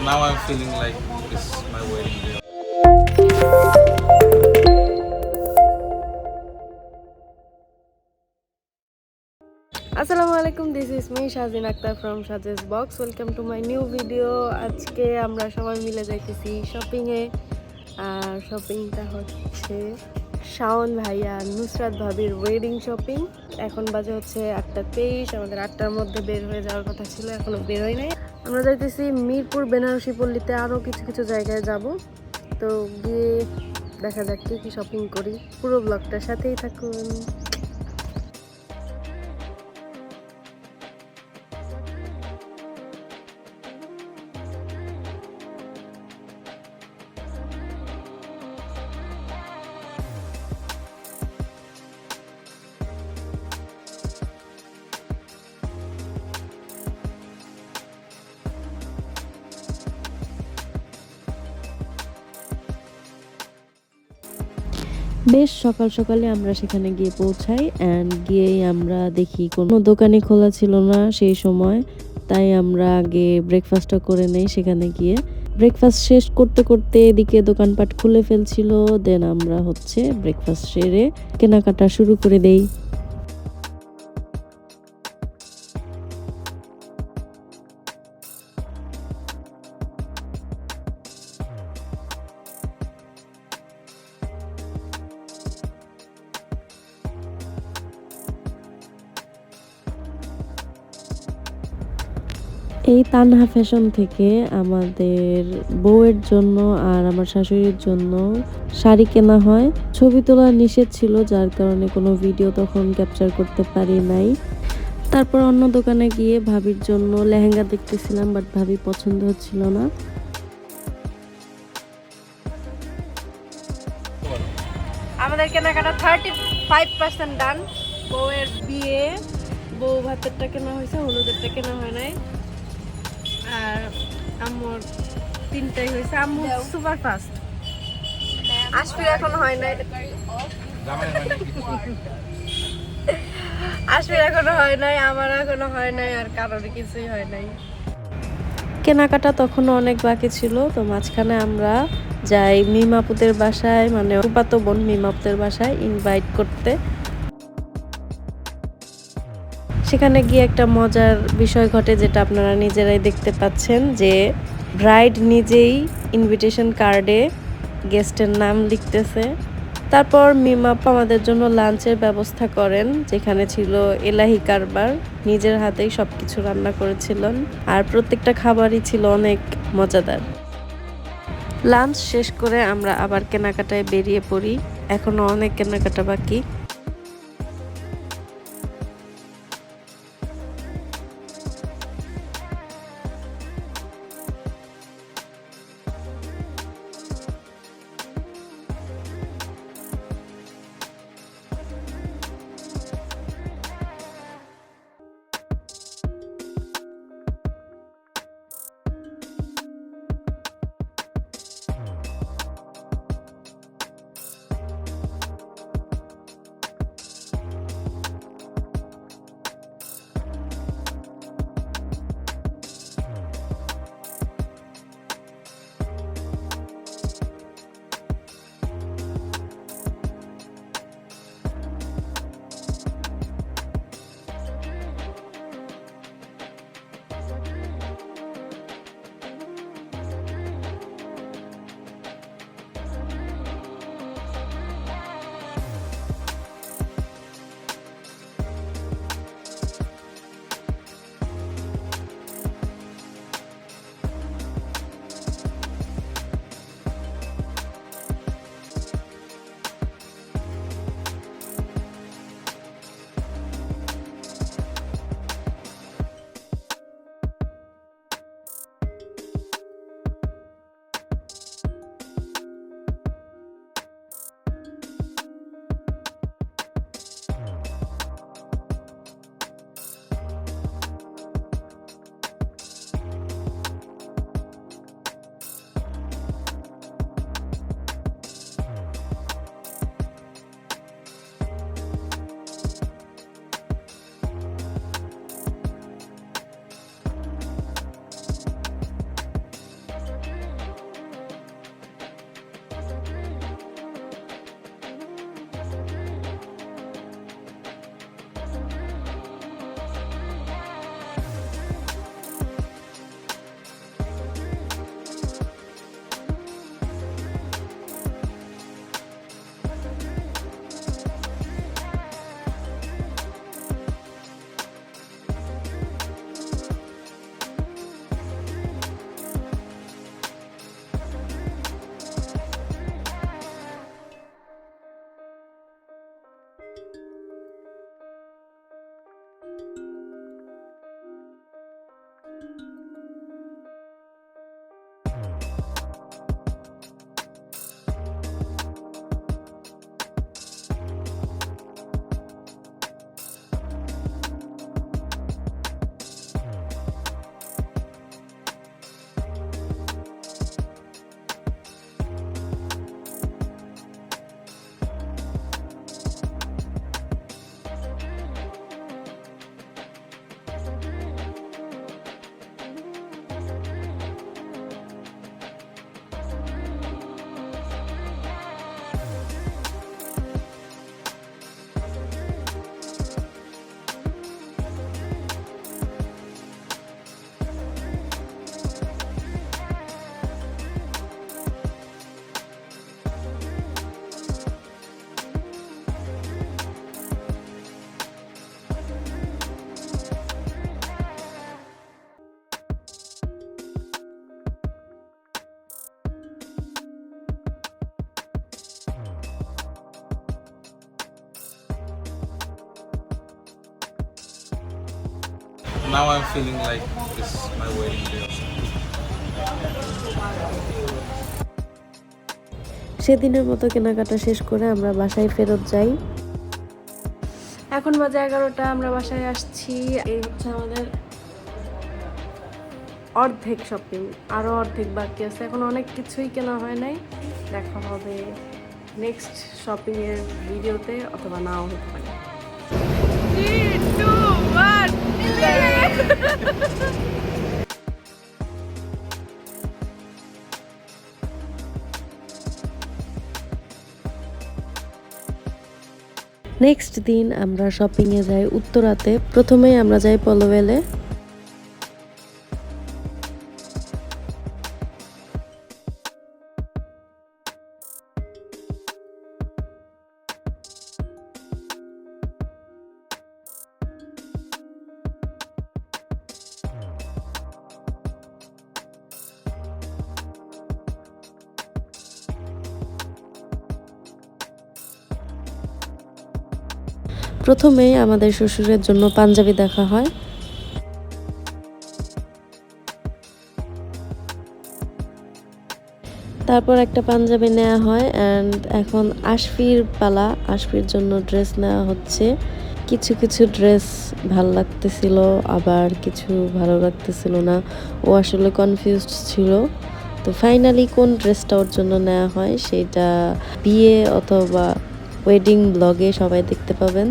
Now I'm feeling like this is my wedding day. আসসালামু আলাইকুম, this is me Shahjin Akter from সাজেস box. Welcome to my new video. আজকে আমরা সবাই মিলে যাইতেছি শপিংয়ে। আর শপিংটা হচ্ছে শাওন ভাইয়া নুসরাত ভাবির ওয়েডিং শপিং। এখন বাজে হচ্ছে 8:23। আমাদের 8টার মধ্যে বের হয়ে যাওয়ার কথা ছিল, এখনও বের হয় নাই। আমরা যাইতেছি মিরপুর বেনারসি পল্লীতে, আরও কিছু কিছু জায়গায় যাব। তো গিয়ে দেখা যাক কি শপিং করি। পুরো ব্লগটার সাথেই থাকুন। বেশ সকাল সকালে আমরা সেখানে গিয়ে পৌঁছাই। অ্যান্ড গিয়েই আমরা দেখি কোনো দোকানই খোলা ছিল না সেই সময়। তাই আমরা আগে ব্রেকফাস্টটা করে নেই সেখানে গিয়ে। ব্রেকফাস্ট শেষ করতে করতে এদিকে দোকানপাট খুলে ফেলছিল। দেন আমরা হচ্ছে ব্রেকফাস্ট সেরে কেনাকাটা শুরু করে দেই। এই তানহা ফ্যাশন থেকে আমাদের বউয়ের জন্য আর আমার শাশুড়ির জন্য শাড়ি কেনা হয়। ছবি তোলা নিষেধ ছিল, যার কারণে কোনো ভিডিও তখন ক্যাপচার করতে পারি নাই। তারপর অন্য দোকানে গিয়ে ভাবির জন্য লেহেঙ্গা দেখতেছিলাম, বাট ভাবি পছন্দ হচ্ছিল না। আমাদের কেনাকাটা 35% ডান। বউয়ের বিয়ে, বউ ভাতেরটা কেনা হয়েছে, হলুদেরটা কেনা হয় নাই। আর আম্মুর 3টাই হয়েছে। আম্মু সুপার ফাস্ট। আশফির এখনো হয় নাই, আশফির এখনো হয় নাই, আমার এখনো হয় নাই, আর কারোর কিছুই হয় নাই। কেনাকাটা তখনও অনেক বাকি ছিল। তো মাঝখানে আমরা যাই মিমাপুতের বাসায়, মানে ফুফাতো বোন মিমাপুতের বাসায় ইনভাইট করতে। সেখানে গিয়ে একটা মজার বিষয় ঘটে, যেটা আপনারা নিজেরাই দেখতে পাচ্ছেন, যে ব্রাইড নিজেই ইনভিটেশন কার্ডে গেস্টের নাম লিখতেছে। তারপর মিমাপা আমাদের জন্য লাঞ্চের ব্যবস্থা করেন, যেখানে ছিল এলাহি কারবার। নিজের হাতেই সব কিছু রান্না করেছিলেন, আর প্রত্যেকটা খাবারই ছিল অনেক মজাদার। লাঞ্চ শেষ করে আমরা আবার কেনাকাটায় বেরিয়ে পড়ি। এখনো অনেক কেনাকাটা বাকি। now I'm feeling like this is my wedding day. সেদিনের মতো কেনাকাটা শেষ করে আমরা বাসায় ফেরত যাই। এখন বাজে 11টা, আমরা বাসায় আসছি। এই হচ্ছে আমাদের অর্ধেক শপিং, আরও অর্ধেক বাকি আছে। এখন অনেক কিছুই কেনা হয় নাই। দেখা হবে নেক্সট শপিংয়ের ভিডিওতে, অথবা নাও হতে পারে। 3, 2, 1 নেক্সট দিন আমরা শপিংয়ে যাই উত্তরাতে। প্রথমেই আমরা যাই পলোয়েলে। প্রথমেই আমাদের শ্বশুরের জন্য পাঞ্জাবি দেখা হয়। তারপর একটা পাঞ্জাবি নেওয়া হয় অ্যান্ড এখন আশফির পালা। আশফির জন্য ড্রেস নেওয়া হচ্ছে। কিছু কিছু ড্রেস ভালো লাগতেছিল, আবার কিছু ভালো লাগতেছিল না। ও আসলে কনফিউজড ছিল। তো ফাইনালি কোন ড্রেসটা ওর জন্য নেওয়া হয় সেটা বিয়ে অথবা ওয়েডিং ব্লগে সবাই দেখতে পাবেন।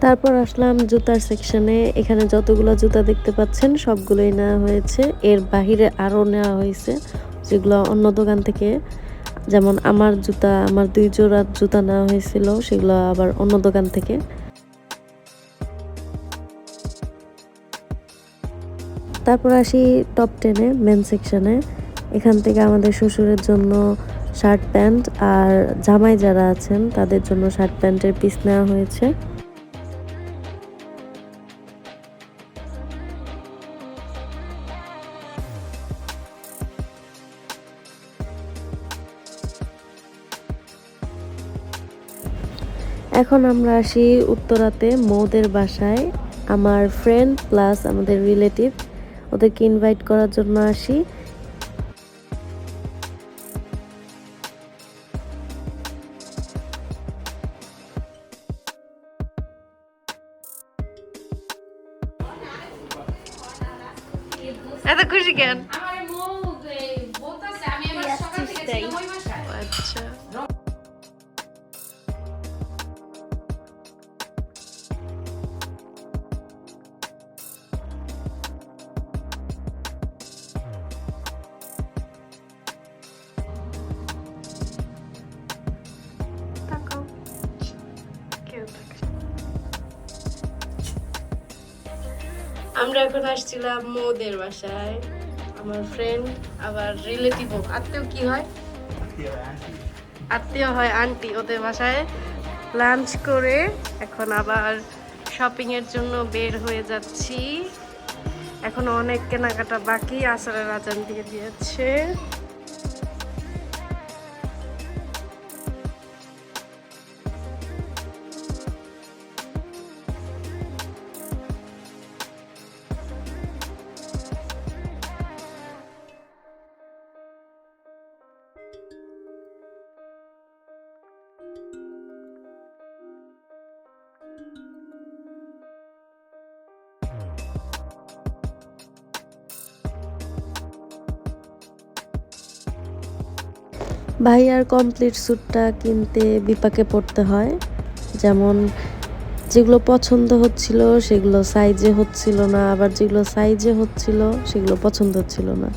তারপর আসলাম জুতার সেকশনে। এখানে যতগুলো জুতা দেখতে পাচ্ছেন সবগুলোই নেওয়া হয়েছে। এর বাহিরে আরও নেওয়া হয়েছে যেগুলো অন্য দোকান থেকে, যেমন আমার 2 জোড়া জুতা নেওয়া হয়েছিল, সেগুলো আবার অন্য দোকান থেকে। তারপর আসি টপ 10-এ, মেন সেকশনে। এখান থেকে আমাদের শ্বশুরের জন্য শার্ট প্যান্ট আর জামাই যারা আছেন তাদের জন্য শার্ট প্যান্টের পিস নেওয়া হয়েছে। এখন আমরা আসি উত্তরাতে মৌদের বাসায়। আমার ফ্রেন্ড প্লাস আমাদের রিলেটিভ, ওদেরকে ইনভাইট করার জন্য আসি। এত খুশি কেন? আচ্ছা, আমরা এখন আসছিলাম মৌদের বাসায়। আমার ফ্রেন্ড আবার রিলেটিভও, আত্মীয় কি হয়, আত্মীয় হয় আন্টি। ওদের বাসায় লাঞ্চ করে এখন আবার শপিং এর জন্য বের হয়ে যাচ্ছি। এখনো অনেক কেনাকাটা বাকি, আসরের আজান দিয়ে দিয়েছে। ভাইয়ার কমপ্লিট স্যুটটা কিনতে বিপাকে পড়তে হয়। যেমন যেগুলো পছন্দ হচ্ছিল সেগুলো সাইজে হচ্ছিল না, আবার যেগুলো সাইজে হচ্ছিল সেগুলো পছন্দ হচ্ছিল না।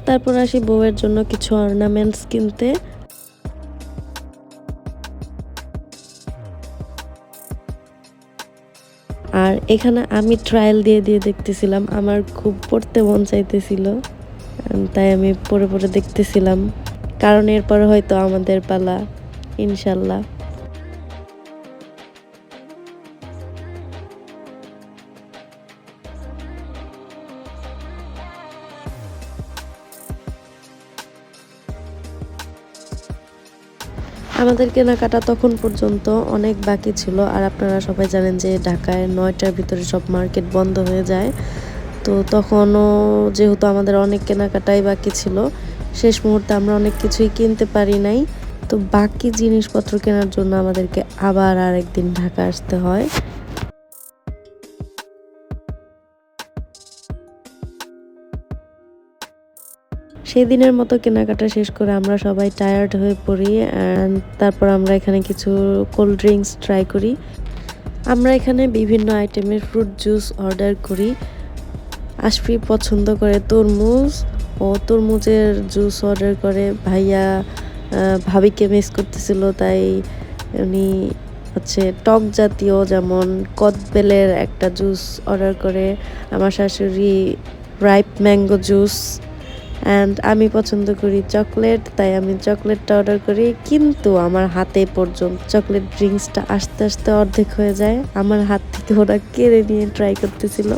তারপর আসি বউয়ের জন্য কিছু অর্নামেন্টস কিনতে। আর এখানে আমি ট্রায়াল দিয়ে দিয়ে দেখতেছিলাম, আমার খুব পড়তে মন চাইতেছিল, তাই আমি পরে পরে দেখতেছিলাম, কারণ এরপরে হয়তো আমাদের পালা ইনশাল্লাহ। আমাদের কেনাকাটা তখন পর্যন্ত অনেক বাকি ছিল। আর আপনারা সবাই জানেন যে ঢাকায় 9টার ভিতরে সব মার্কেট বন্ধ হয়ে যায়। তো তখনও যেহেতু আমাদের অনেক কেনাকাটাই বাকি ছিল, শেষ মুহূর্তে আমরা অনেক কিছুই কিনতে পারি নাই। তো বাকি জিনিসপত্র কেনার জন্য আমাদেরকে আবার আরেকদিন ঢাকা আসতে হয়। সেই দিনের মতো কেনাকাটা শেষ করে আমরা সবাই টায়ার্ড হয়ে পড়ি। অ্যান্ড তারপর আমরা এখানে কিছু কোল্ড ড্রিঙ্কস ট্রাই করি। আমরা এখানে বিভিন্ন আইটেমের ফ্রুট জুস অর্ডার করি। আশফি পছন্দ করে তরমুজ, ও তরমুজের জুস অর্ডার করে। ভাইয়া ভাবিকে মিস করতেছিল, তাই উনি হচ্ছে টক জাতীয় যেমন কদবেলের একটা জুস অর্ডার করে। আমার শাশুড়ি রাইপ ম্যাঙ্গো জুস, অ্যান্ড আমি পছন্দ করি চকলেট, তাই আমি চকলেটটা অর্ডার করি। কিন্তু আমার হাতে পর্যন্ত চকলেট ড্রিঙ্কসটা আস্তে আস্তে অর্ধেক হয়ে যায়। আমার হাত থেকে ওরা কেড়ে নিয়ে ট্রাই করতেছিল।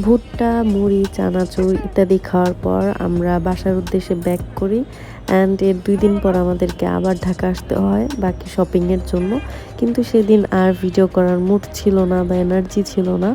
ভুট্টা, মুড়ি, চানাচুর ইত্যাদি খাওয়ার পর আমরা বাসার উদ্দেশ্যে ব্যাক করি। অ্যান্ড এর 2 দিন পর আমাদেরকে আবার ঢাকা আসতে হয় বাকি শপিংয়ের জন্য। কিন্তু সেদিন আর ভিডিও করার মুড ছিল না বা এনার্জি ছিল না।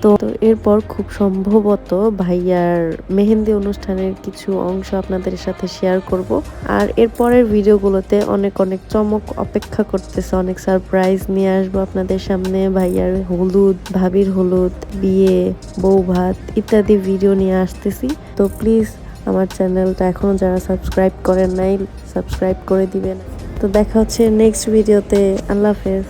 তো এরপর খুব সম্ভবত ভাইয়ার মেহেন্দি অনুষ্ঠানের কিছু অংশ আপনাদের সাথে শেয়ার করব। আর এরপরের ভিডিওগুলোতে অনেক অনেক চমক অপেক্ষা করতেছে, অনেক সারপ্রাইজ নিয়ে আসবো আপনাদের সামনে। ভাইয়ার হলুদ, ভাবির হলুদ, বিয়ে, বউ ভাত ইত্যাদি ভিডিও নিয়ে আসতেছি। তো প্লিজ আমার চ্যানেলটা এখনও যারা সাবস্ক্রাইব করেন নাই, সাবস্ক্রাইব করে দিবেন। তো দেখা হচ্ছে নেক্সট ভিডিওতে। আল্লাহ হাফেজ।